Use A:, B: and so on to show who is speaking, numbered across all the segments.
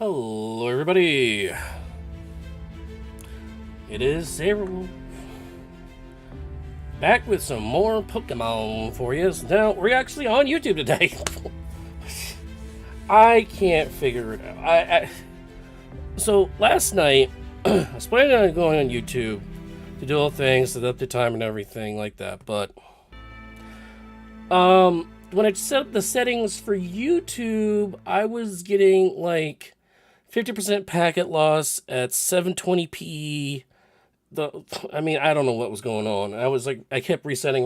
A: Hello, everybody. It is Saberwolf. Back with some more Pokemon for you. Now, we're actually on YouTube today. I can't figure it out. So, last night, I was planning on going on YouTube to do all things, set up the time and everything like that, but when I set up the settings for YouTube, I was getting like 50% packet loss at 720p. I don't know what was going on. I kept resetting.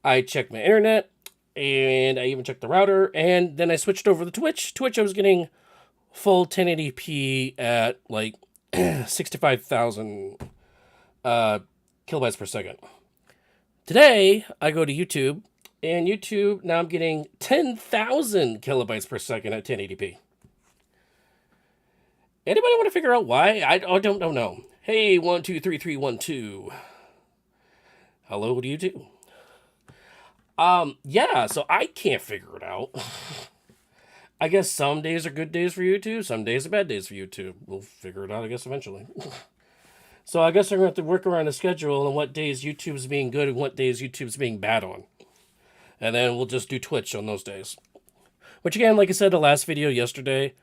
A: I checked my internet, and I even checked the router, and then I switched over to Twitch. I was getting full 1080p at like 65,000 kilobytes per second. Today, I go to YouTube, and YouTube, now I'm getting 10,000 kilobytes per second at 1080p. Anybody want to figure out why? I don't know. Hey, 123312. Hello to you too. Yeah, so I can't figure it out. I guess some days are good days for YouTube, some days are bad days for YouTube. We'll figure it out, I guess, eventually. So I guess I'm going to have to work around a schedule on what days YouTube's being good and what days YouTube's being bad on. And then we'll just do Twitch on those days. Which again, like I said the last video yesterday,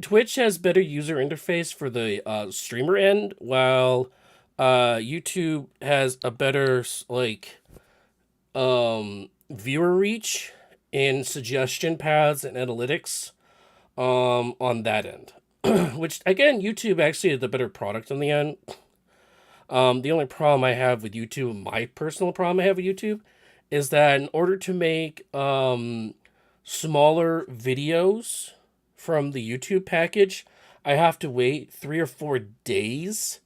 A: Twitch has better user interface for the streamer end, while YouTube has a better viewer reach and suggestion paths and analytics on that end. Which again, YouTube actually is the better product in the end. The only problem I have with YouTube, my personal problem I have with YouTube, is that in order to make smaller videos from the YouTube package, I have to wait 3 or 4 days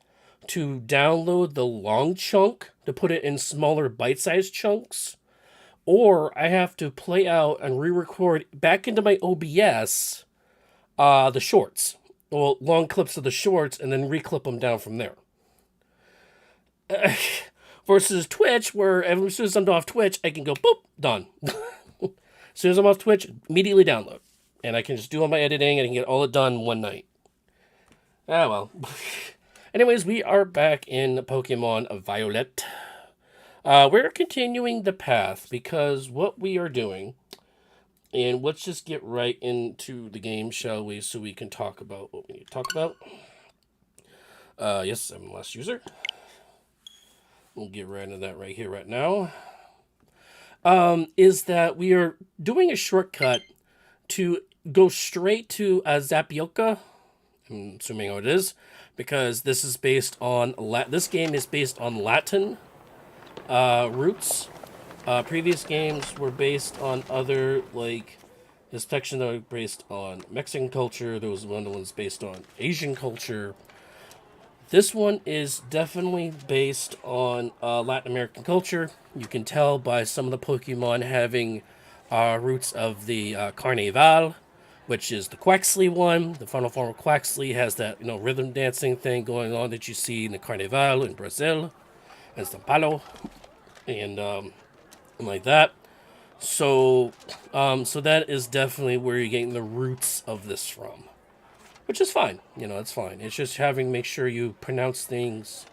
A: to download the long chunk to put it in smaller bite-sized chunks, or I have to play out and re-record back into my OBS the shorts, well, long clips of the shorts, and then re-clip them down from there. Versus Twitch, where as soon as I'm off Twitch, I can go boop, done. As soon as I'm off Twitch, immediately download. And I can just do all my editing and I can get all it done one night. Ah, well. Anyways, we are back in Pokemon Violet. We're continuing the path because what we are doing, and let's just get right into the game, shall we, so we can talk about what we need to talk about. Yes, I'm the last user. We'll get right into that right here, right now. Is that we are doing a shortcut to go straight to Zapapico. I'm assuming how it is, because this is based on this game is based on Latin roots. Previous games were based on other, like this section that was based on Mexican culture. There was one of the ones based on Asian culture. This one is definitely based on Latin American culture. You can tell by some of the Pokemon having roots of the Carnival, which is the Quaxley one. The final form of Quaxley has that rhythm dancing thing going on that you see in the Carnival in Brazil and São Paulo, and like that. So that is definitely where you're getting the roots of this from. Which is fine, it's fine. It's just make sure you pronounce things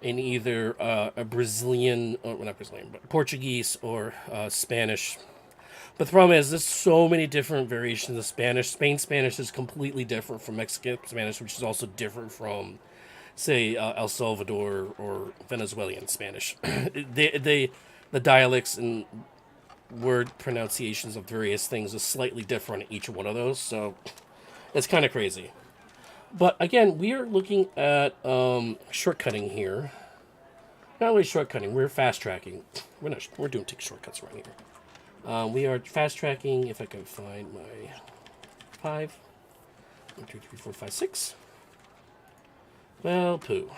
A: in either a Brazilian, or not Brazilian, but Portuguese or Spanish. But the problem is, there's so many different variations of Spanish. Spain Spanish is completely different from Mexican Spanish, which is also different from, say, El Salvador or Venezuelan Spanish. The dialects and word pronunciations of various things is slightly different in each one of those, so it's kind of crazy. But again, we are looking at shortcutting here. Not really shortcutting, we're fast tracking. We're doing shortcuts right here. We are fast tracking, if I can find my 5. 1, 2, 3, 4, 5, 6. Well, poo.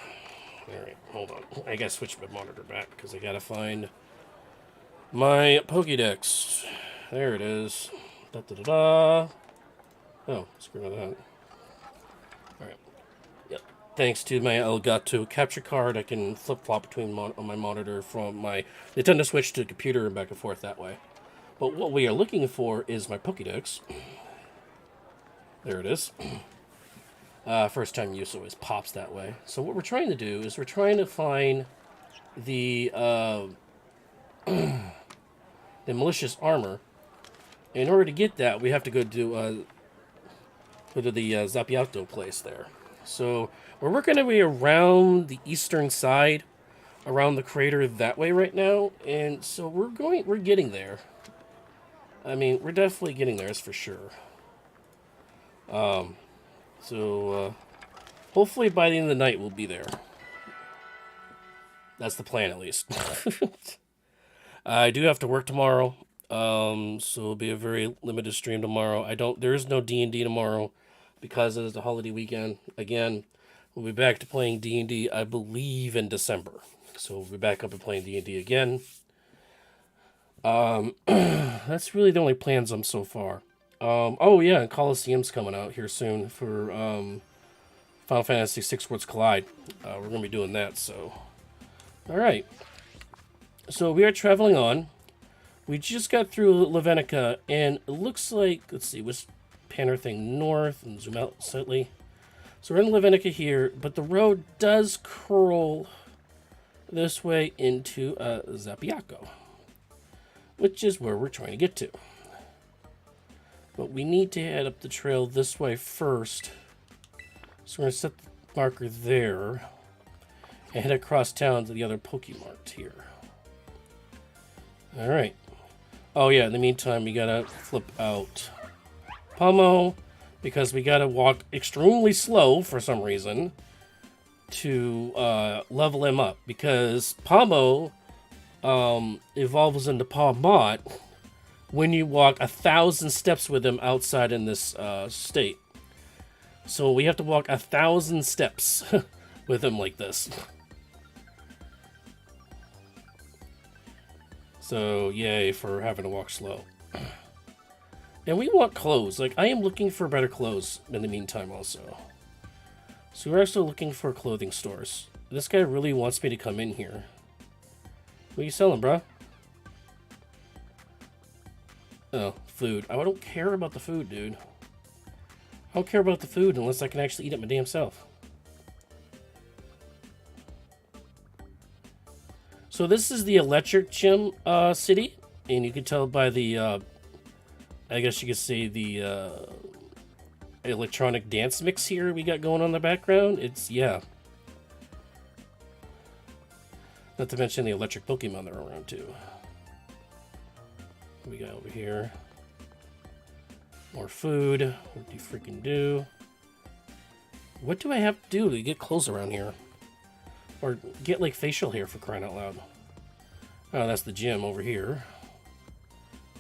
A: Alright, hold on. I gotta switch my monitor back because I gotta find my Pokédex. There it is. Da da da da. Oh, screw that. Alright. Yep. Thanks to my Elgato capture card, I can flip-flop between on my monitor from my Nintendo Switch to the computer and back and forth that way. But what we are looking for is my Pokédex. There it is. First time use always pops that way. So what we're trying to do is we're trying to find the the Malicious Armor. In order to get that, we have to go to the Zapapico place there. So we're working our way around the eastern side, around the crater that way right now, and so we're getting there. I mean, we're definitely getting there, that's for sure. Hopefully by the end of the night we'll be there. That's the plan, at least. I do have to work tomorrow, so it'll be a very limited stream tomorrow. There is no D&D tomorrow because it is the holiday weekend. Again, we'll be back to playing D&D, I believe, in December. So we'll be back up and playing D&D again. That's really the only plans so far. Oh yeah, and Coliseum's coming out here soon for Final Fantasy VI Worlds Collide. We're going to be doing that, so... Alright. So we are traveling on. We just got through Levenica, and it looks like... Let's see, what's Panner thing? North, and zoom out slightly. So we're in Levenica here, but the road does curl this way into Zapapico, which is where we're trying to get to. But we need to head up the trail this way first. So we're going to set the marker there and head across town to the other Pokemart here. Alright. Oh yeah, in the meantime, we gotta flip out Pomo because we gotta walk extremely slow for some reason to level him up, because Pomo evolves into Palmot when you walk 1,000 steps with him outside in this state. So we have to walk 1,000 steps with him like this. So yay for having to walk slow. And we want clothes. Like, I am looking for better clothes in the meantime also. So we're also looking for clothing stores. This guy really wants me to come in here. What are you selling, bro? Oh, food. I don't care about the food, dude. I don't care about the food unless I can actually eat it my damn self. So this is the Electric Gym city, and you can tell by the, I guess you could say the electronic dance mix here we got going on in the background. It's, yeah. Not to mention the electric Pokemon that are around too. What we got over here? More food. What do you freaking do? What do I have to do to get clothes around here? Or get, like, facial hair, for crying out loud. Oh, that's the gym over here.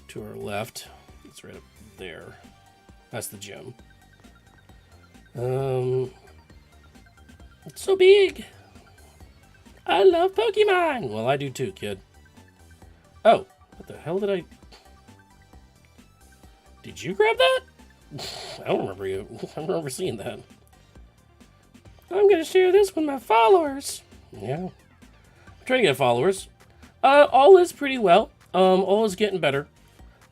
A: To our left. It's right up there. That's the gym. It's so big! I love Pokemon! Well, I do too, kid. Oh, what the hell did I... Did you grab that? I don't remember you. I don't remember seeing that. I'm gonna share this with my followers. Yeah. I'm trying to get followers. All is pretty well. All is getting better.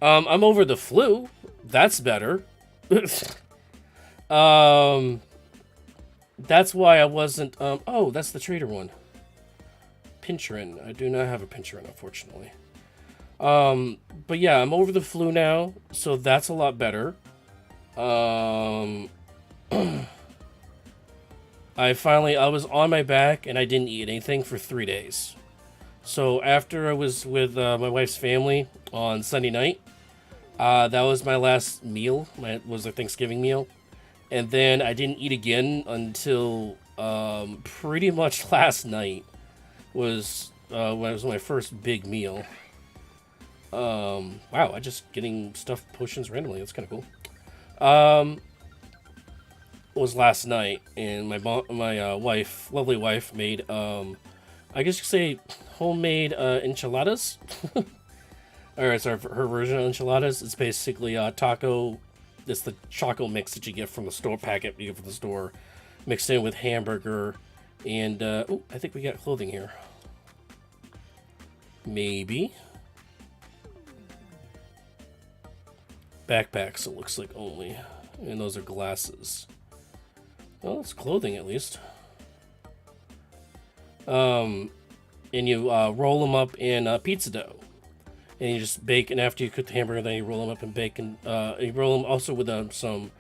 A: I'm over the flu. That's better. That's why I wasn't, oh, that's the trader one. Pincherin. I do not have a Pincherin, unfortunately. But yeah, I'm over the flu now, so that's a lot better. I was on my back and I didn't eat anything for 3 days. So after I was with my wife's family on Sunday night, that was my last meal. Was a Thanksgiving meal. And then I didn't eat again until pretty much last night was when it was my first big meal. Wow, I just getting stuff potions randomly. That's kind of cool. Was last night, and my wife, lovely wife, made I guess you could say homemade enchiladas. Or it's her version of enchiladas. It's basically taco. It's the choco mix that you get from the store packet you get from the store, mixed in with hamburger, and oh, I think we got clothing here. Maybe. Backpacks, it looks like only. And those are glasses. Well, it's clothing at least. And you roll them up in pizza dough. And you just bake, and after you cook the hamburger, then you roll them up in bacon. You roll them also with some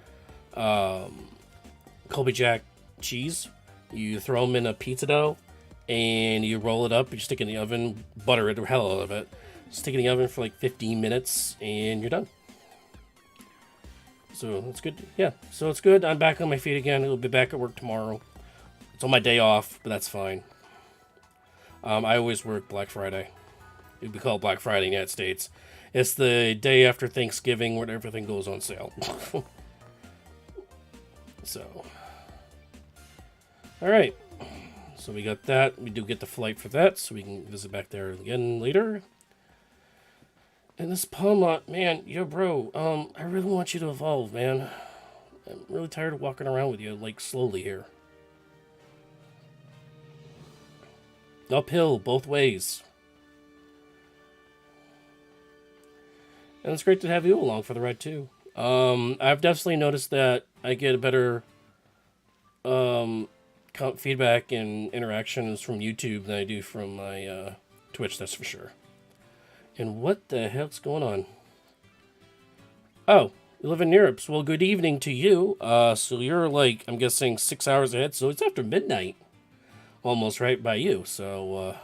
A: Colby Jack cheese. You throw them in a pizza dough, and you roll it up. You stick it in the oven, butter it, the hell out of it. Stick it in the oven for like 15 minutes, and you're done. So it's good. Yeah, so it's good. I'm back on my feet again. I'll be back at work tomorrow. It's on my day off, but that's fine. I always work Black Friday. It'd be called Black Friday in the United States. It's the day after Thanksgiving when everything goes on sale. So, all right. So we got that. We do get the flight for that, so we can visit back there again later. And this palm lot, man, yo, bro, I really want you to evolve, man. I'm really tired of walking around with you, like, slowly here. Uphill, both ways. And it's great to have you along for the ride, too. I've definitely noticed that I get a better feedback and interactions from YouTube than I do from my Twitch, that's for sure. And what the hell's going on? Oh, you live in Europe. Well, good evening to you. So you're like, I'm guessing 6 hours ahead, so it's after midnight. Almost right by you, so...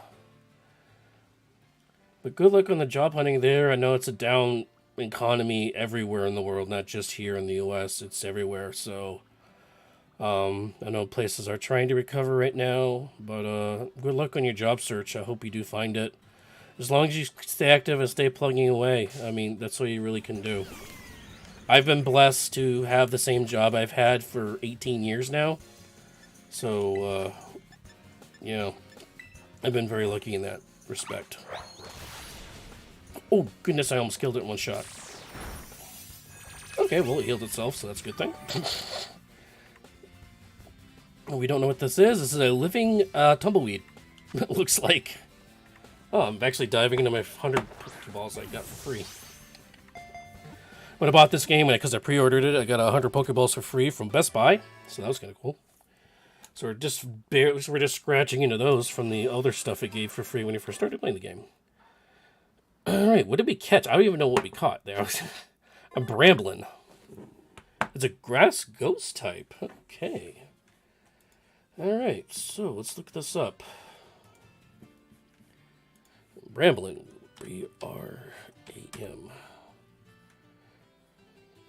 A: But good luck on the job hunting there. I know it's a down economy everywhere in the world, not just here in the U.S. It's everywhere, so... I know places are trying to recover right now, but good luck on your job search. I hope you do find it. As long as you stay active and stay plugging away, I mean, that's what you really can do. I've been blessed to have the same job I've had for 18 years now. So, you know, I've been very lucky in that respect. Oh, goodness, I almost killed it in one shot. Okay, well, it healed itself, so that's a good thing. We don't know what this is. This is a living tumbleweed. It looks like. Oh, I'm actually diving into my 100 Pokeballs I got for free. When I bought this game, because I pre-ordered it, I got 100 Pokeballs for free from Best Buy. So that was kind of cool. So we're just scratching into those from the other stuff it gave for free when you first started playing the game. Alright, what did we catch? I don't even know what we caught there. A Bramblin. It's a grass ghost type. Okay. Alright, so let's look this up. Bramblin. B-R-A-M.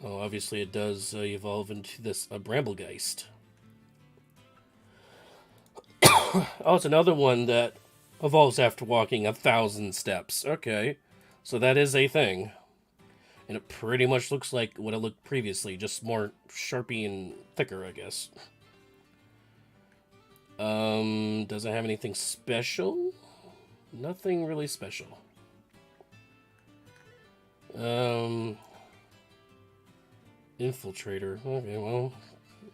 A: Oh, obviously it does evolve into this Bramblegeist. Oh, it's another one that evolves after walking 1,000 steps. Okay, so that is a thing. And it pretty much looks like what it looked previously, just more sharpy and thicker, I guess. Doesn't have anything special? Nothing really special. Infiltrator. Okay, well,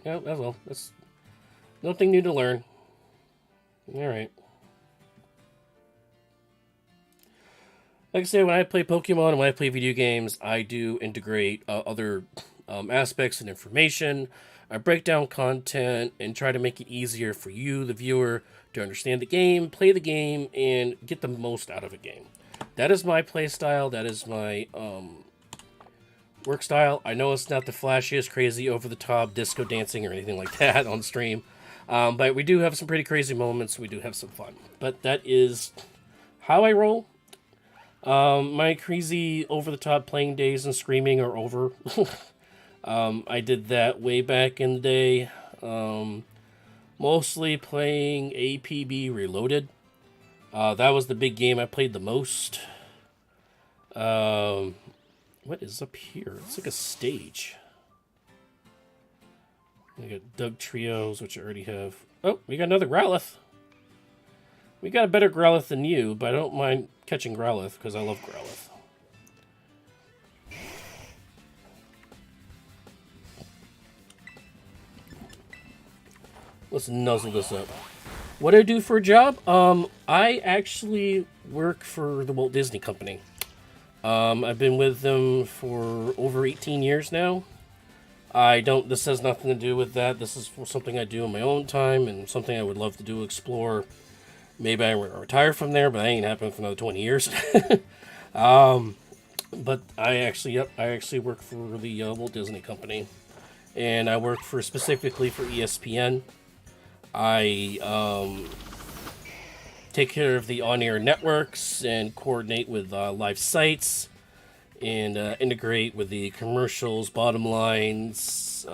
A: yeah, well, that's nothing new to learn. Alright. Like I say, when I play Pokemon and when I play video games, I do integrate other aspects and information. I break down content and try to make it easier for you, the viewer, to understand the game, play the game, and get the most out of a game. That is my play style. That is my work style. I know it's not the flashiest, crazy, over-the-top disco dancing or anything like that on stream. But we do have some pretty crazy moments. We do have some fun. But that is how I roll. My crazy over-the-top playing days and screaming are over. I did that way back in the day. Mostly playing APB Reloaded. That was the big game I played the most. What is up here? It's like a stage. We got Doug Trios, which I already have. Oh, we got another Growlithe. We got a better Growlithe than you, but I don't mind catching Growlithe because I love Growlithe. Let's nuzzle this up. What do I do for a job? I actually work for the Walt Disney Company. I've been with them for over 18 years now. I don't. This has nothing to do with that. This is something I do in my own time and something I would love to do, explore. Maybe I retire from there, but that ain't happening for another 20 years. But I actually work for the Walt Disney Company, and I work for specifically for ESPN. I take care of the on-air networks and coordinate with live sites and integrate with the commercials, bottom lines,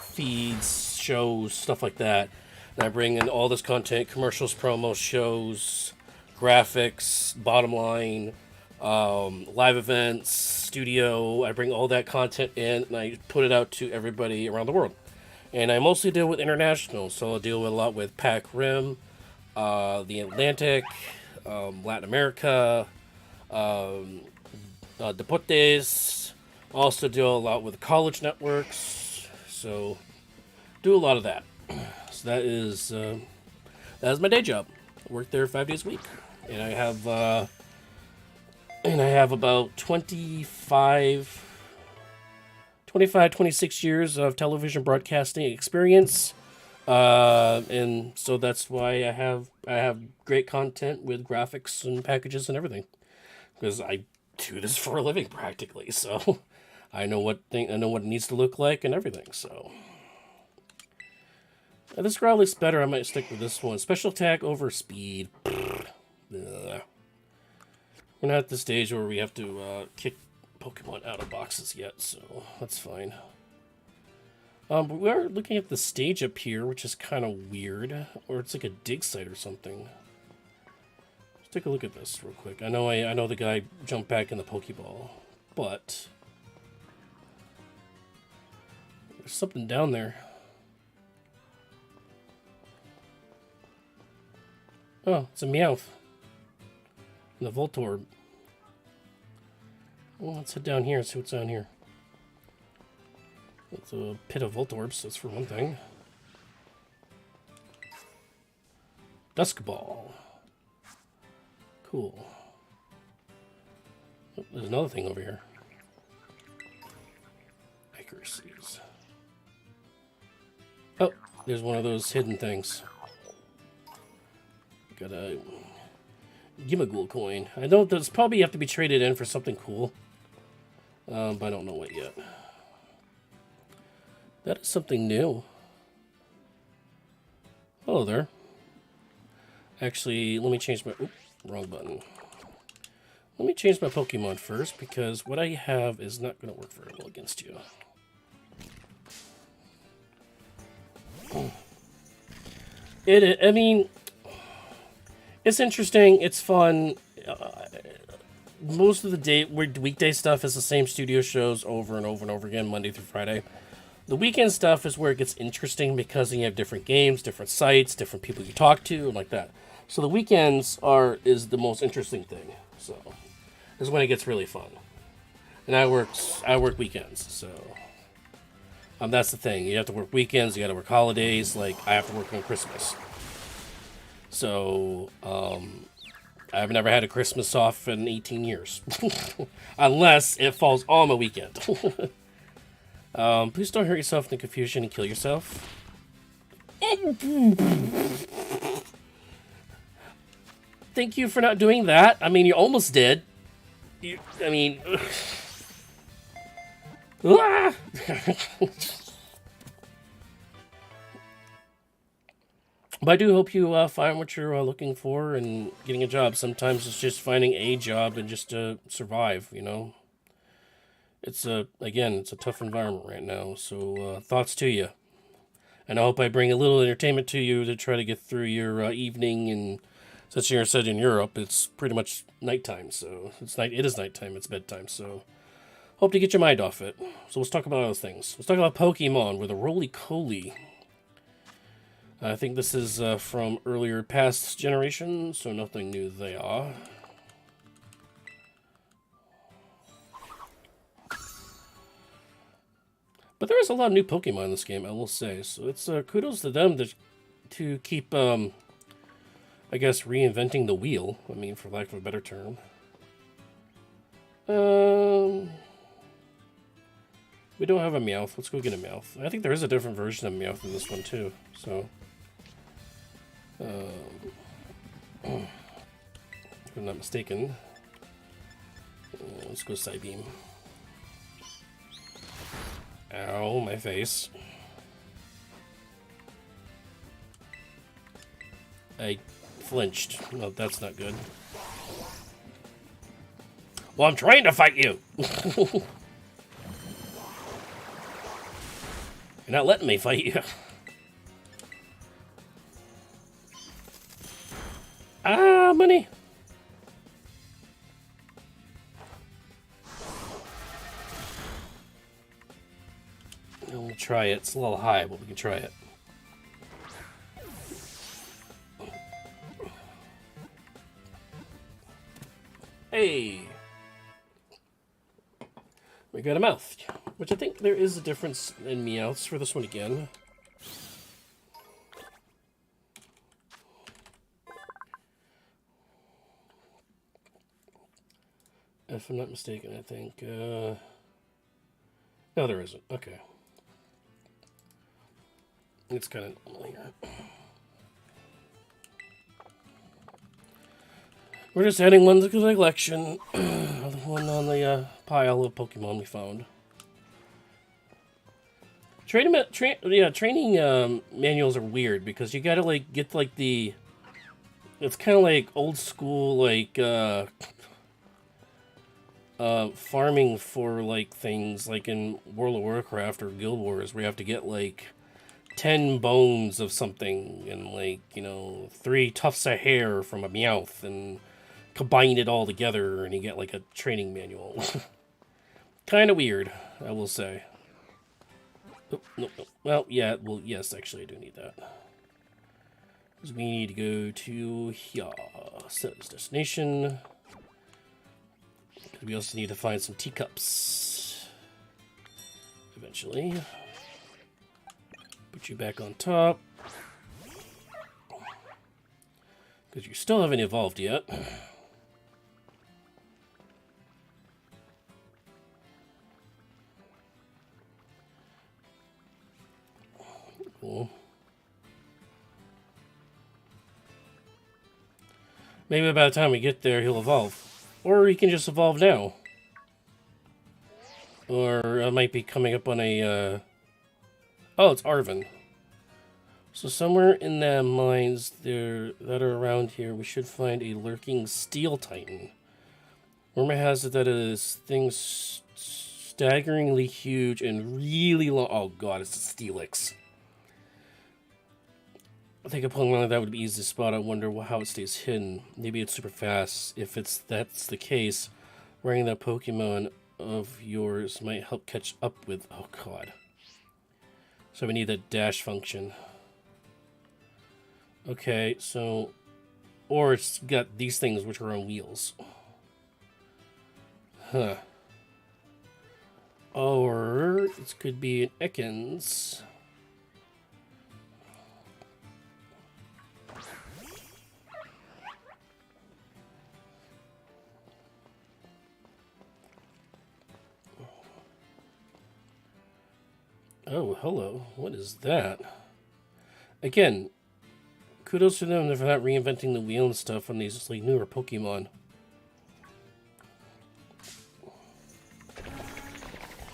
A: feeds, shows, stuff like that. And I bring in all this content, commercials, promos, shows, graphics, bottom line, live events, studio. I bring all that content in and I put it out to everybody around the world. And I mostly deal with international, so I'll deal with a lot with Pac Rim, the Atlantic, Latin America, Deportes. Also do a lot with college networks, so do a lot of that. So that is my day job. I work there 5 days a week, and I have about 25, 26 years of television broadcasting experience. And so that's why I have great content with graphics and packages and everything, because I do this for a living practically. So I know what it needs to look like and everything. So this girl looks better. I might stick with this one. Special attack over speed. We're not at the stage where we have to kick Pokemon out of boxes yet, so that's fine. But we are looking at the stage up here, which is kind of weird. Or it's like a dig site or something. Let's take a look at this real quick. I know the guy jumped back in the Pokeball, but there's something down there. Oh, it's a Meowth. And the Voltorb. Well, let's head down here and see what's down here. It's a pit of Voltorbs, that's for one thing. Dusk Ball. Cool. Oh, there's another thing over here. Accuracies. Oh, there's one of those hidden things. Got a Gimmighoul coin. I know those probably have to be traded in for something cool. But I don't know what yet. That is something new. Hello there. Actually, let me change my... Oop, wrong button. Let me change my Pokemon first, because what I have is not going to work very well against you. I mean, it's interesting. It's fun. Most of the weekday stuff is the same studio shows over and over and over again, Monday through Friday. The weekend stuff is where it gets interesting because you have different games, different sites, different people you talk to, and like that. So the weekends is the most interesting thing. So this is when it gets really fun. And I work weekends, so that's the thing. You have to work weekends, you got to work holidays. Like I have to work on Christmas. So I've never had a Christmas off in 18 years, unless it falls on my weekend. Please don't hurt yourself in the confusion and kill yourself. Thank you for not doing that. I mean, you almost did. But I do hope you find what you're looking for and getting a job. Sometimes it's just finding a job and just to survive, you know. It's a tough environment right now, so thoughts to you. And I hope I bring a little entertainment to you to try to get through your evening. And since you're said in Europe, it's pretty much nighttime, so it is nighttime, it's bedtime, so hope to get your mind off it. So let's talk about other things. Let's talk about Pokemon with a roly-coly. I think this is from earlier past generations, so nothing new there. But there is a lot of new Pokemon in this game, I will say. So it's kudos to them to keep, I guess, reinventing the wheel. I mean, for lack of a better term. We don't have a Meowth. Let's go get a Meowth. I think there is a different version of Meowth in this one too. So, if I'm not mistaken, let's go Psybeam. Ow, my face. I flinched. Well, that's not good. Well, I'm trying to fight you! You're not letting me fight you. Ah, money! We'll try it. It's a little high, but we can try it. Hey! We got a mouth, which I think there is a difference in Meowths for this one again. If I'm not mistaken, I think... no, there isn't. Okay. It's kind of normal here. We're just adding one to the collection. One on the pile of Pokemon we found. Training manuals are weird because you gotta like get like the. It's kind of like old school like farming for like things like in World of Warcraft or Guild Wars where you have to get like 10 bones of something and like 3 tufts of hair from a Meowth and combine it all together and you get like a training manual. Kind of weird, I will say. Oh, no. Well, yeah, well, yes, actually I do need that. Because we need to go to here. Set as destination. We also need to find some teacups. Eventually. Put you back on top. Because you still haven't evolved yet. Cool. Maybe by the time we get there, he'll evolve. Or he can just evolve now. Or I might be coming up on a... Oh, it's Arven. So somewhere in the mines there that are around here, we should find a lurking Steel Titan. Rumor has it that it is things staggeringly huge and really long. Oh god, it's a Steelix. I think a Pokemon like that would be easy to spot. I wonder how it stays hidden. Maybe it's super fast. If that's the case, wearing that Pokemon of yours might help catch up with... Oh god. So we need that dash function. Okay, so... Or it's got these things which are on wheels. Huh. Or it could be an Ekans. Oh, hello. What is that? Again, kudos to them for not reinventing the wheel and stuff on these like newer Pokemon.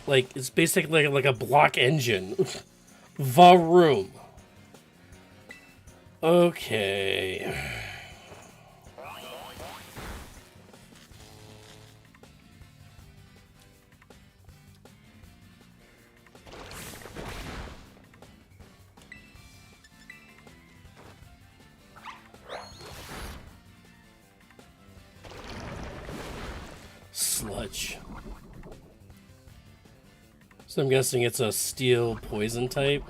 A: Like, it's basically like a block engine. Varoom. Okay. Sludge. So I'm guessing it's a steel poison type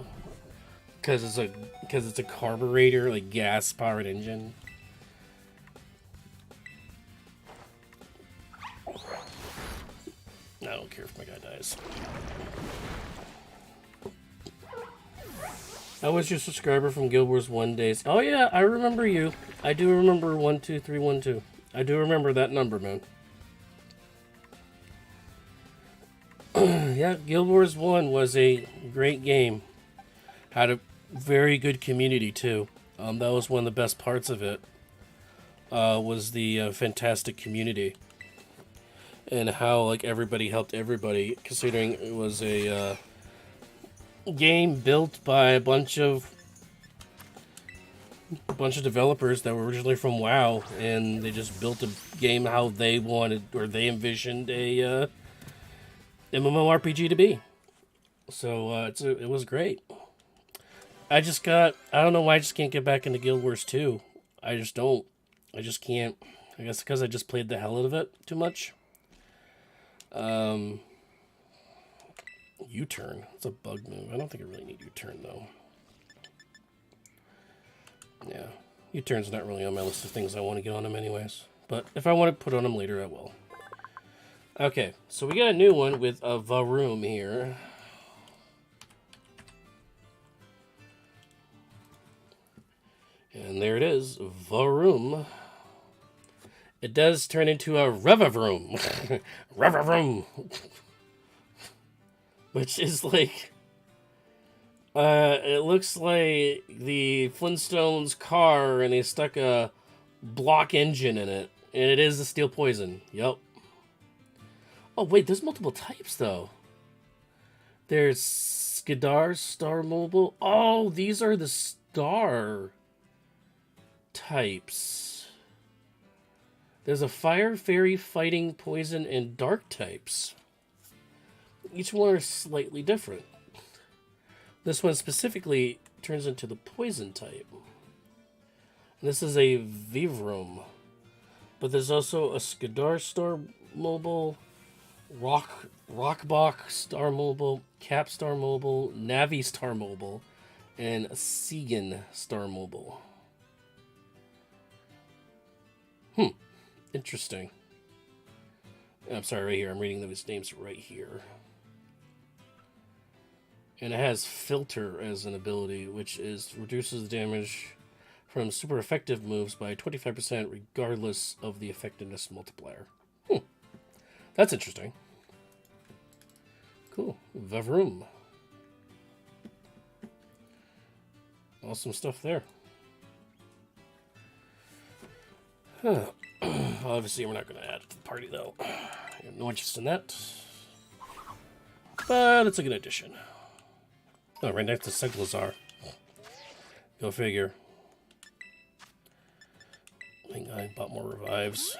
A: because it's a carburetor, like gas powered engine. I don't care if my guy dies. I was your subscriber from Guild Wars 1 days. Oh yeah, I remember you. I do remember 12312. I do remember that number, man. Yeah, Guild Wars 1 was a great game. Had a very good community, too. That was one of the best parts of it, was the fantastic community. And how, like, everybody helped everybody, considering it was a game built by a bunch of developers that were originally from WoW, and they just built a game how they wanted, or they envisioned a MMORPG to be. So it was great. I don't know why I just can't get back into Guild Wars 2. I just don't. I just can't. I guess because I just played the hell out of it too much. U-turn. It's a bug move. I don't think I really need U-turn, though. Yeah. U-turn's not really on my list of things I want to get on them anyways. But if I want to put on them later, I will. Okay, so we got a new one with a Varoom here. And there it is, Varoom. It does turn into a Revavroom. Revavroom. Which is like... it looks like the Flintstones car, and they stuck a block engine in it. And it is the steel poison. Yup. Oh, wait, there's multiple types, though. There's Skidar, Star Mobile. Oh, these are the star types. There's a Fire, Fairy, Fighting, Poison, and Dark types. Each one are slightly different. This one specifically turns into the Poison type. And this is a Vivroom. But there's also a Skidar Star Mobile, Rockbach Star Mobile, Cap Star Mobile, Navi Star Mobile, and Segan Star Mobile. Interesting. I'm sorry, right here. I'm reading those names right here. And it has Filter as an ability, which reduces the damage from super effective moves by 25% regardless of the effectiveness multiplier. That's interesting. Cool. Vavroom. Awesome stuff there. Huh. Obviously, we're not going to add it to the party, though. I have no interest in that. But it's a good addition. Oh, right next to Seglazar. Go figure. I think I bought more revives.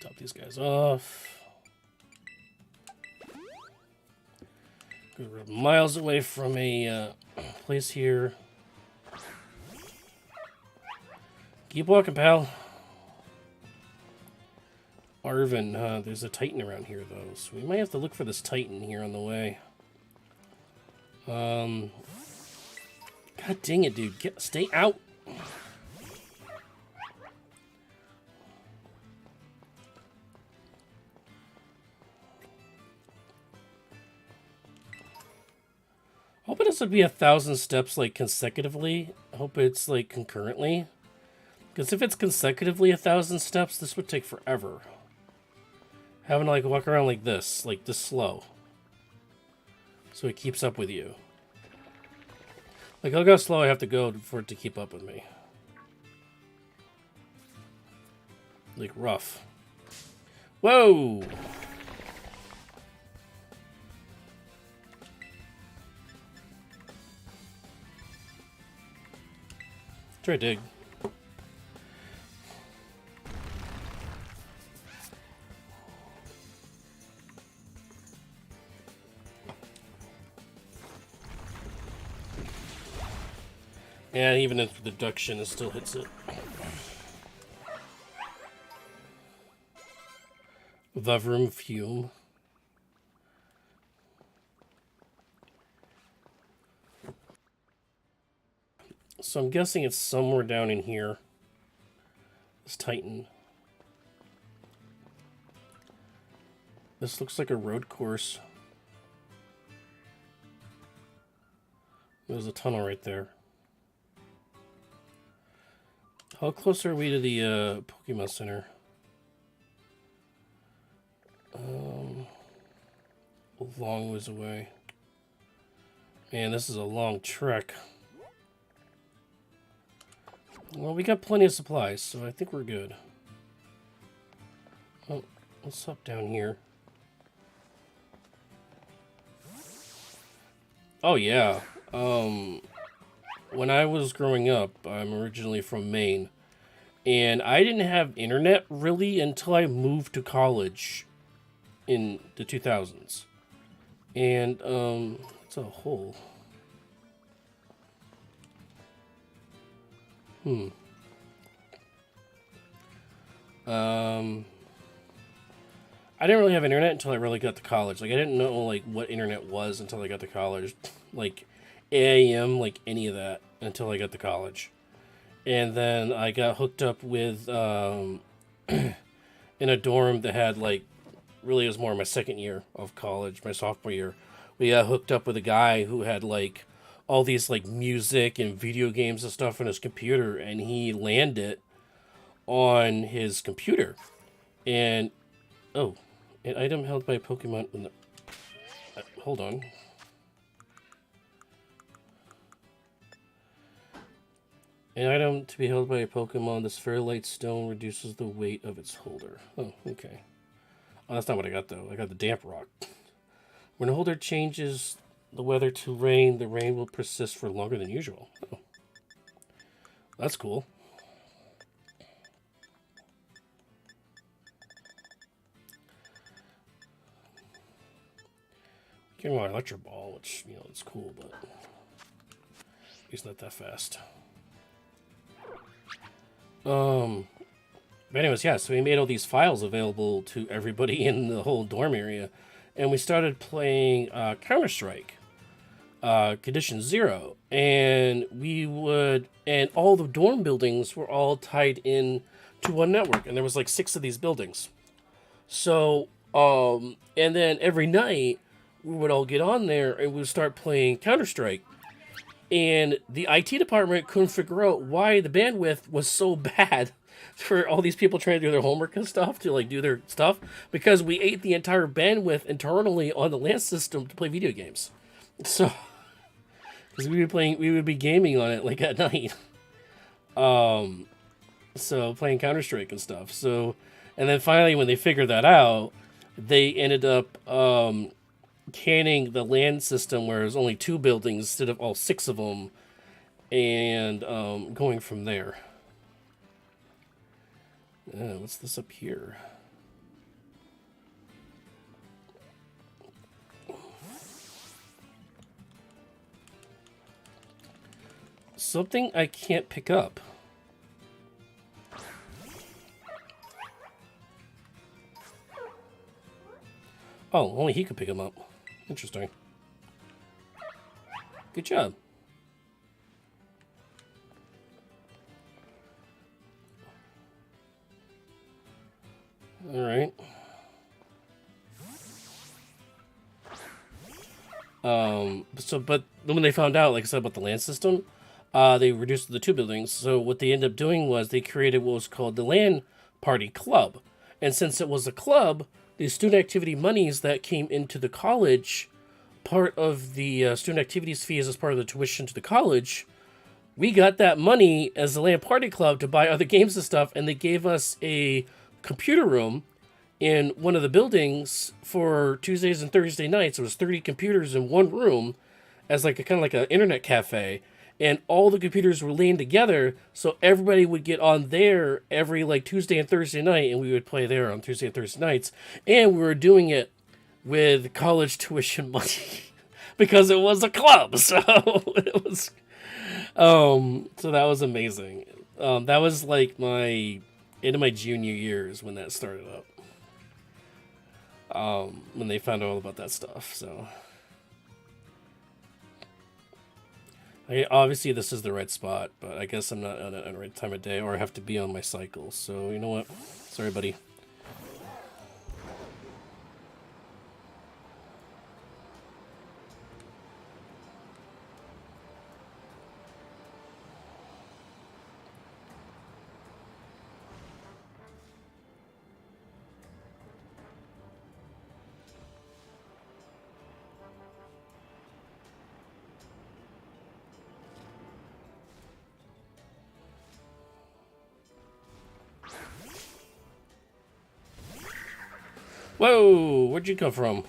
A: Top these guys off. We're miles away from a place here. Keep walking, pal. Arvin, there's a Titan around here, though, so we might have to look for this Titan here on the way. God dang it, dude. Stay out. Hoping this would be 1,000 steps, like, consecutively. I hope it's, like, concurrently. Because if it's consecutively 1,000 steps, this would take forever. Having to, like, walk around like this slow. So it keeps up with you. Like, look how slow I have to go for it to keep up with me. Like, rough. Whoa! Try dig. Yeah, even if deduction, it still hits it. Vavroom Fume. So I'm guessing it's somewhere down in here. This Titan. This looks like a road course. There's a tunnel right there. How close are we to the Pokemon Center? A long ways away. Man, this is a long trek. Well, we got plenty of supplies, so I think we're good. Oh, let's hop down here. Oh, yeah. When I was growing up, I'm originally from Maine, and I didn't have internet really until I moved to college in the 2000s. And, it's a hole. I didn't really have internet until I really got to college. Like, I didn't know, like, what internet was until I got to college. Like, AIM, like, any of that until I got to college. And then I got hooked up with, in a dorm that had, like, really it was more my second year of college, my sophomore year. We got hooked up with a guy who had, like, all these, like, music and video games and stuff on his computer, and he landed it on his computer. And, oh, an item held by a Pokemon. Hold on. An item to be held by a Pokemon, the spherulite stone reduces the weight of its holder. Oh, okay. Oh, that's not what I got, though. I got the damp rock. When a holder changes the weather to rain, the rain will persist for longer than usual. Oh. That's cool. Getting my electric ball, which, you know, it's cool, but it's not that fast. But anyways, yeah, so we made all these files available to everybody in the whole dorm area, and we started playing Counter-Strike, Condition Zero, and and all the dorm buildings were all tied in to one network, and there was like 6 of these buildings. So, and then every night, we would all get on there and we would start playing Counter-Strike. And the IT department couldn't figure out why the bandwidth was so bad for all these people trying to do their homework and stuff, to like do their stuff, because we ate the entire bandwidth internally on the LAN system to play video games. So, because we would be gaming on it like at night. So playing Counter-Strike and stuff. So, and then finally when they figured that out, they ended up, canning the LAN system where there's only 2 buildings instead of all 6 of them, and going from there. What's this up here? Something I can't pick up. Oh, only he could pick him up. Interesting. Good job. All right. But when they found out, like I said, about the LAN system, they reduced the 2 buildings. So what they ended up doing was they created what was called the LAN Party Club. And since it was a club, the student activity monies that came into the college, part of the student activities fees as part of the tuition to the college, we got that money as the LAN Party Club to buy other games and stuff, and they gave us a computer room in one of the buildings for Tuesdays and Thursday nights. It was 30 computers in one room as like a kind of like an internet cafe, and all the computers were laying together, so everybody would get on there every like Tuesday and Thursday night, and we would play there on Tuesday and Thursday nights, and we were doing it with college tuition money because it was a club. So it was, so that was amazing. That was like into my junior years when that started up. When they found out all about that stuff. So, obviously this is the right spot, but I guess I'm not on the right time of day, or I have to be on my cycle. So you know what? Sorry, buddy. Whoa, where'd you come from?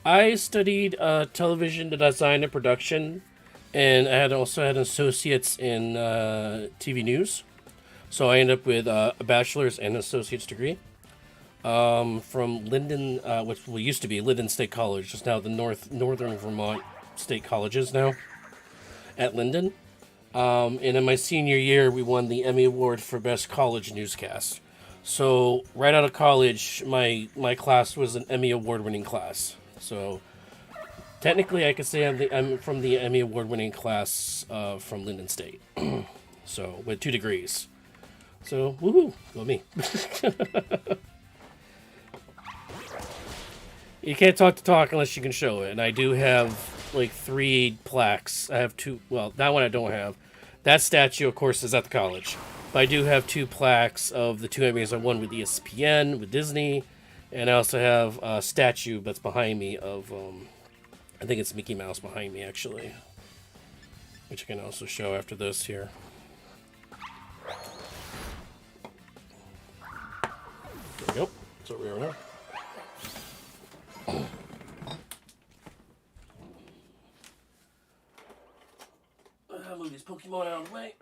A: I studied television design and production, and I had also had associates in TV news. So I ended up with a bachelor's and associate's degree from Linden, which used to be Linden State College, just now the Northern Vermont State Colleges now at Linden. And in my senior year, we won the Emmy Award for Best College Newscast. So right out of college, my class was an Emmy Award-winning class. So technically, I could say I'm from the Emmy Award-winning class from Linden State. So with 2 degrees. So woohoo, go me. You can't talk the talk unless you can show it. And I do have like 3 plaques. I have 2. Well, that one I don't have. That statue, of course, is at the college. But I do have 2 plaques of the 2 Emmys I won with ESPN, with Disney. And I also have a statue that's behind me of, I think it's Mickey Mouse behind me, actually. Which I can also show after this here. There we go. That's what we are now. I'll move these Pokemon out of the way.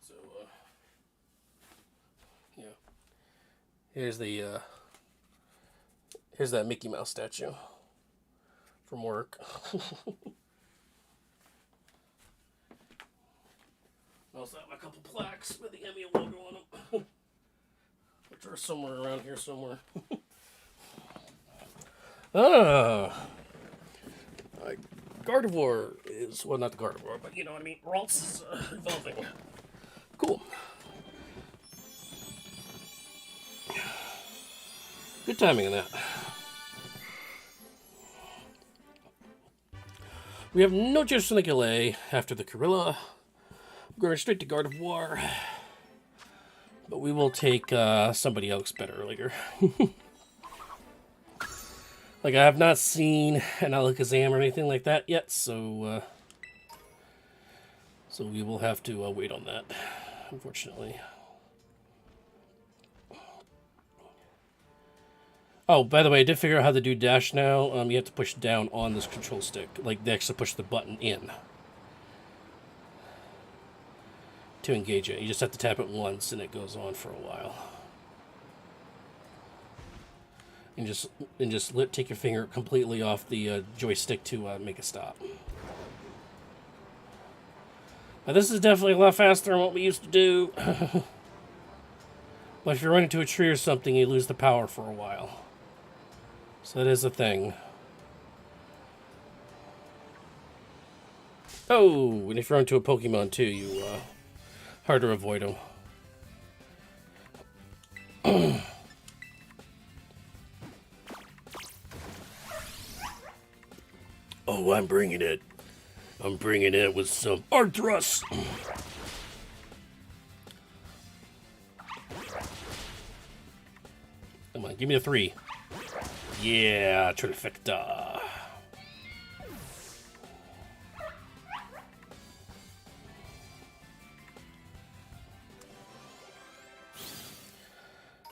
A: So, yeah. Here's that Mickey Mouse statue from work. I also have a couple plaques with the Emmy logo on them, which are somewhere around here somewhere. Gardevoir is, well, not the Gardevoir, but you know what I mean. Ralts is evolving. Cool. Good timing on that. We have no Jessenicule after the Corilla. We're going straight to Gardevoir. But we will take somebody else better earlier. Like, I have not seen an Alakazam or anything like that yet, so we will have to wait on that, unfortunately. Oh, by the way, I did figure out how to do dash now. You have to push down on this control stick, like they actually push the button in to engage it. You just have to tap it once, and it goes on for a while. And just take your finger completely off the joystick to make it stop. Now this is definitely a lot faster than what we used to do. But if you run into a tree or something, you lose the power for a while. So that is a thing. Oh, and if you run into a Pokemon too, you hard to avoid them. Oh, I'm bringing it. I'm bringing it with some Arthrus. Come on, give me a 3. Yeah, trifecta.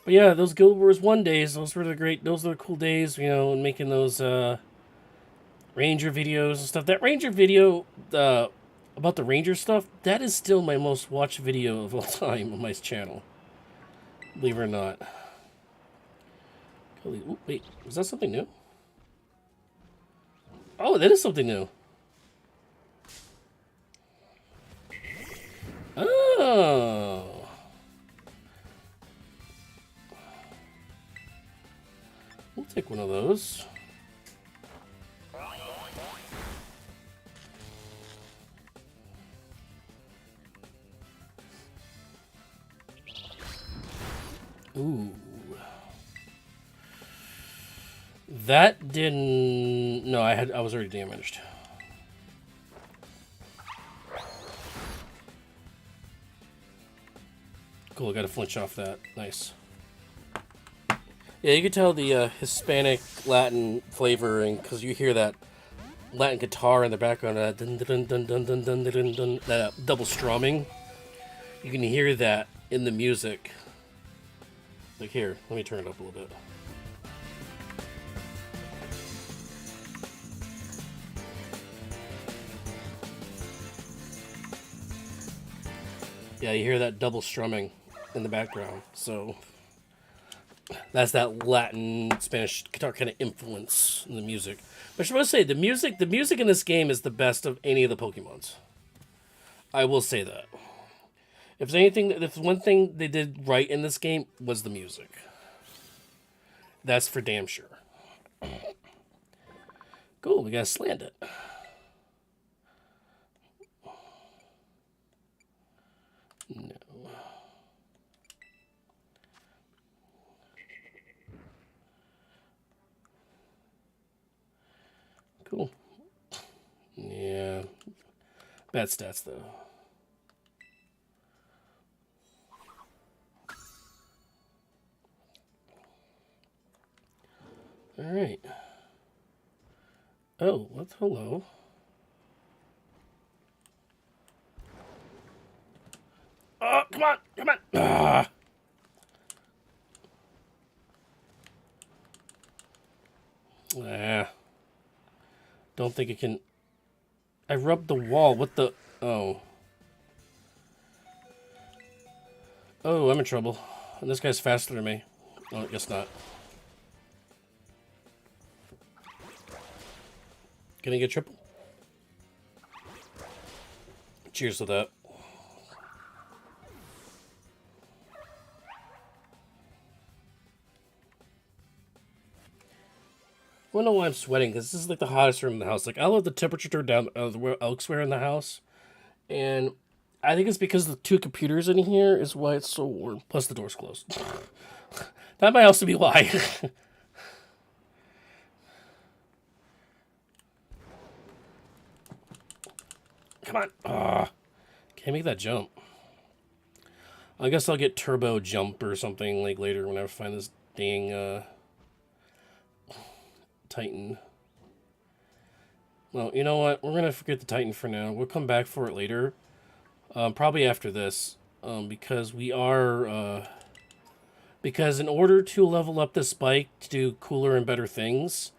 A: But yeah, those Guild Wars 1 days, those were the cool days, you know, and making those Ranger videos and stuff. That Ranger video about the Ranger stuff, that is still my most watched video of all time on my channel. Believe it or not. Ooh, wait, was that something new? Oh, that is something new. Oh. We'll take one of those. Ooh. That didn't... No, I was already damaged. Cool, I got a flinch off that. Nice. Yeah, you can tell the Hispanic Latin flavoring because you hear that Latin guitar in the background, dun, dun, dun, dun, dun, dun, dun, dun, that double strumming. You can hear that in the music. Like here, let me turn it up a little bit. Yeah, you hear that double strumming in the background. So that's that Latin, Spanish guitar kind of influence in the music. But I supposed to say the music in this game is the best of any of the Pokemons. I will say that. If one thing they did right in this game was the music. That's for damn sure. Cool, we gotta slant it. No. Cool. Yeah. Bad stats, though. Alright. Oh, what's hello? Oh, come on! Come on! Ah! Don't think it can... I rubbed the wall. What the... Oh. Oh, I'm in trouble. And this guy's faster than me. Oh, I guess not. Can I get triple? Cheers to that. I don't know why I'm sweating, because this is like the hottest room in the house. Like, I let the temperature turn down elsewhere in the house. And I think it's because the two computers in here is why it's so warm. Plus the door's closed. That might also be why. Come on. Can't make that jump. I guess I'll get turbo jump or something like later when I find this dang Titan. Well, you know what? We're gonna forget the Titan for now. We'll come back for it later. Probably after this. Because we are because in order to level up this bike to do cooler and better things,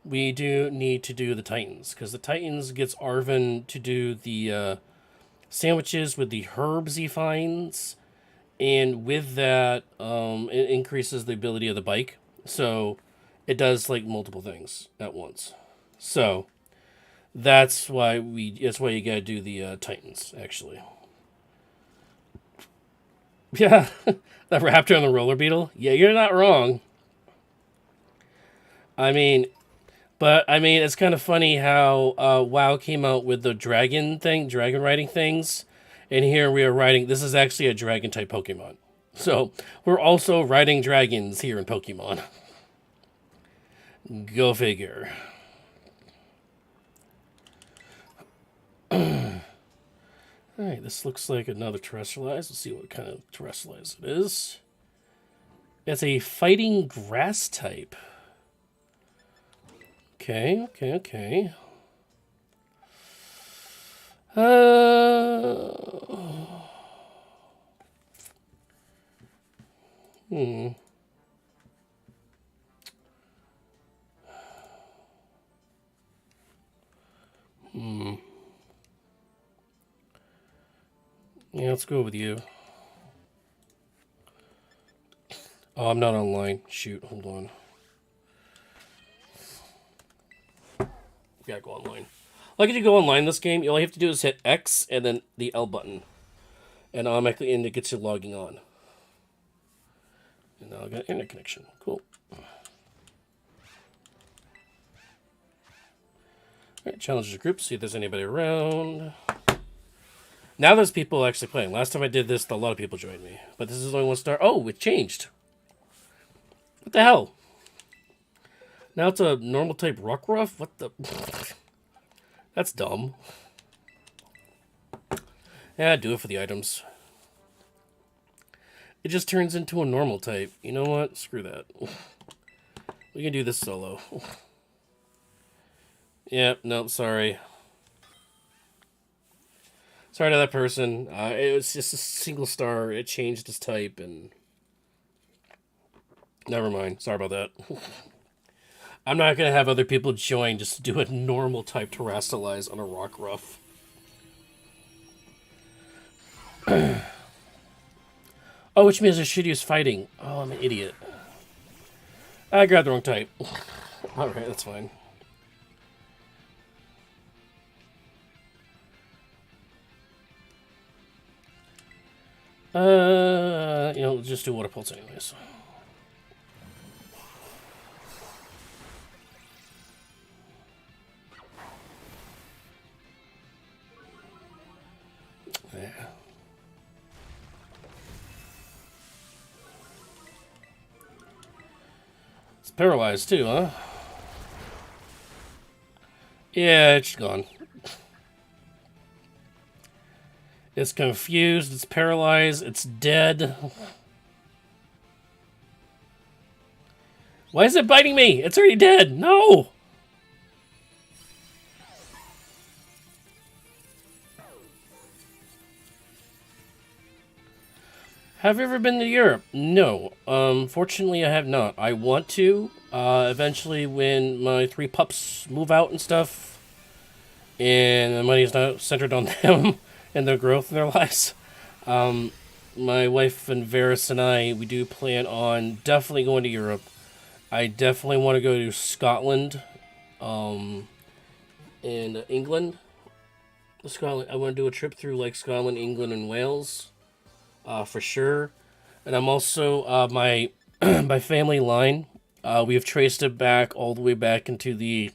A: we do need to do the Titans. Because the Titans gets Arvin to do the sandwiches with the herbs he finds. And with that, it increases the ability of the bike. So it does like multiple things at once. So that's why you gotta do the Titans, actually. Yeah, that raptor on the roller beetle. Yeah, you're not wrong. I mean, it's kind of funny how WoW came out with the dragon riding things, and here we are riding. This is actually a dragon type Pokemon, so we're also riding dragons here in Pokemon. Go figure. Alright, this looks like another Terrestrialize. Let's see what kind of Terrestrialize it is. It's a fighting grass type. Okay. Yeah, let's go with you. Oh, I'm not online. Shoot, hold on. Gotta go online. Like if you go online this game, all you have to do is hit X and then the L button. And automatically it gets you logging on. And now I got internet connection. Cool. Alright, challenge the group, see if there's anybody around. Now there's people actually playing. Last time I did this, a lot of people joined me. But this is only one star. Oh, it changed. What the hell? Now it's a normal type Rockruff? What the... That's dumb. Yeah, do it for the items. It just turns into a normal type. You know what? Screw that. We can do this solo. Yep, nope, sorry. Sorry to that person. It was just a single star. It changed its type, and never mind. Sorry about that. I'm not gonna have other people join just to do a normal type terrestrialize on a rock ruff. Oh, which means I should use fighting. Oh, I'm an idiot. I grabbed the wrong type. Alright, that's fine. Let's just do water pulse anyways. Yeah. It's paralyzed too, huh? Yeah, it's gone. It's confused, it's paralyzed, it's dead. Why is it biting me? It's already dead. No! Have you ever been to Europe? No. Fortunately, I have not. I want to. Eventually, when my 3 pups move out and stuff, and the money is not centered on them and their growth in their lives, my wife and Varys and I, we do plan on definitely going to Europe. I definitely want to go to Scotland, and England. Scotland. I want to do a trip through like Scotland, England, and Wales. For sure. And I'm also, my my family line, we have traced it back all the way back into the,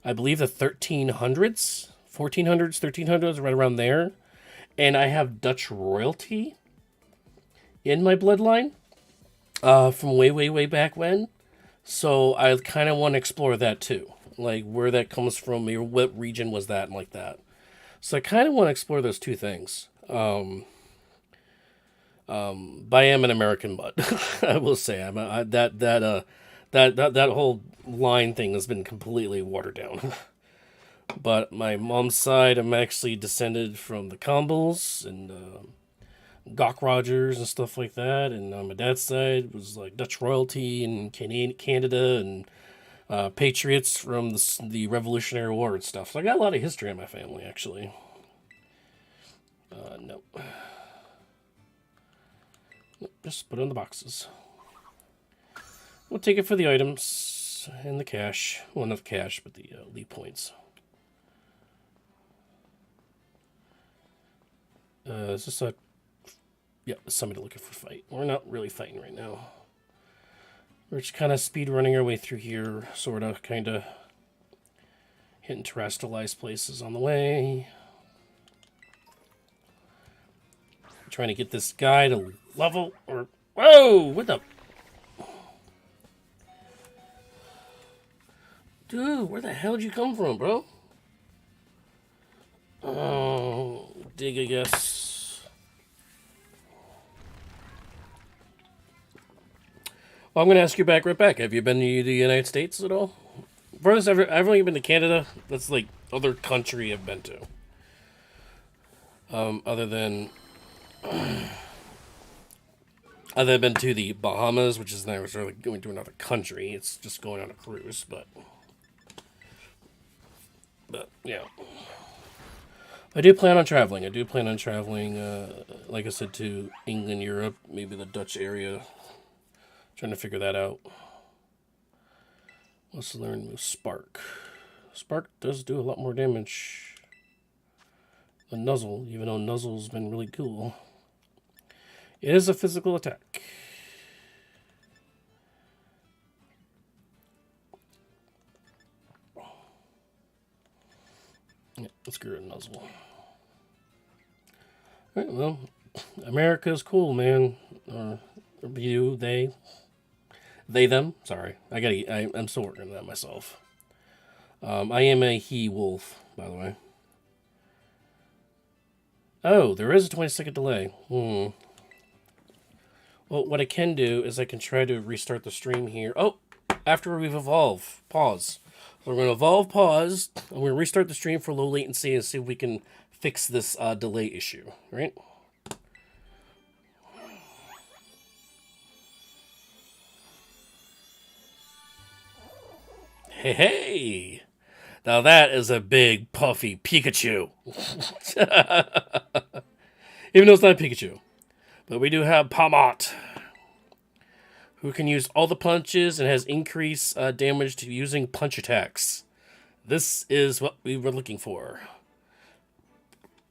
A: I believe the 1300s, 1400s, 1300s, right around there. And I have Dutch royalty in my bloodline, from way, way, way back when. So I kind of want to explore that too. Like where that comes from, or what region was that, and like that. So I kind of want to explore those two things. But I am an American butt. I will say that whole line thing has been completely watered down. But my mom's side, I'm actually descended from the Campbells and Gawk Rogers and stuff like that. And on my dad's side was like Dutch royalty and Canada and patriots from the Revolutionary War and stuff. So I got a lot of history in my family, actually. No. Just put it in the boxes. We'll take it for the items and the cash. Well, not cash, but the lead points. Is this a... Yeah, somebody looking for a fight. We're not really fighting right now. We're just kind of speed running our way through here, sort of, kind of hitting terrestrialized places on the way. Trying to get this guy to level or... Whoa! What the... Dude, where the hell did you come from, bro? Oh, dig, I guess. Well, I'm going to ask you right back. Have you been to the United States at all? First, I've only been to Canada. That's like other country I've been to. Other than I've been to the Bahamas, which is never really going to another country. It's just going on a cruise, but yeah. I do plan on traveling. Like I said, to England, Europe, maybe the Dutch area. Trying to figure that out. Let's learn with Spark. Spark does do a lot more damage than Nuzzle, even though Nuzzle's been really cool. It is a physical attack. Yeah, let's get rid of Nuzzle. Alright, well, America's cool, man. You, they, them. Sorry, I'm still working on that myself. I am a he-wolf, by the way. Oh, there is a 20-second delay. Well, what I can do is I can try to restart the stream here. Oh, after we've evolved. Pause. We're going to evolve pause, and we're going to restart the stream for low latency and see if we can fix this delay issue, right? Hey, hey! Now that is a big, puffy Pikachu. Even though it's not a Pikachu. But we do have Palmot, who can use all the punches and has increased damage to using punch attacks. This is what we were looking for.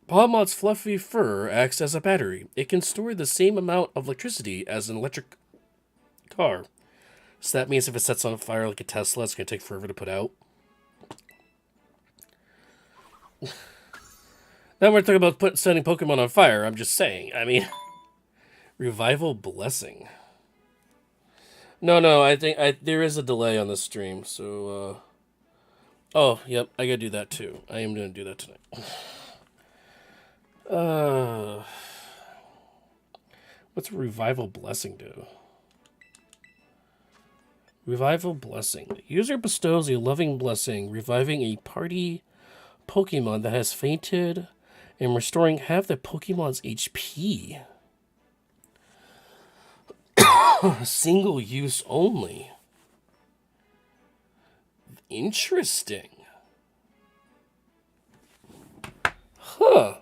A: Palmot's fluffy fur acts as a battery. It can store the same amount of electricity as an electric car. So that means if it sets on fire like a Tesla, it's going to take forever to put out. Now we're talking about setting Pokemon on fire. I'm just saying. I mean, Revival Blessing. No. I think there is a delay on the stream. So, oh, yep. I gotta do that too. I am gonna do that tonight. What's Revival Blessing do? Revival Blessing. The user bestows a loving blessing, reviving a party Pokemon that has fainted and restoring half the Pokemon's HP. Single use only. Interesting. Huh.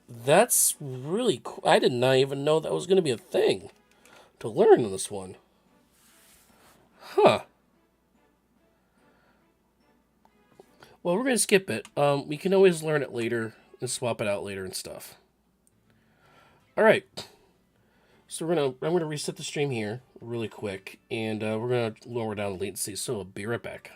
A: That's really cool. I did not even know that was going to be a thing to learn in this one. Huh. Well, we're going to skip it. We can always learn it later and swap it out later and stuff. All right. So I'm going to reset the stream here really quick, and we're going to lower down the latency. So I'll be right back.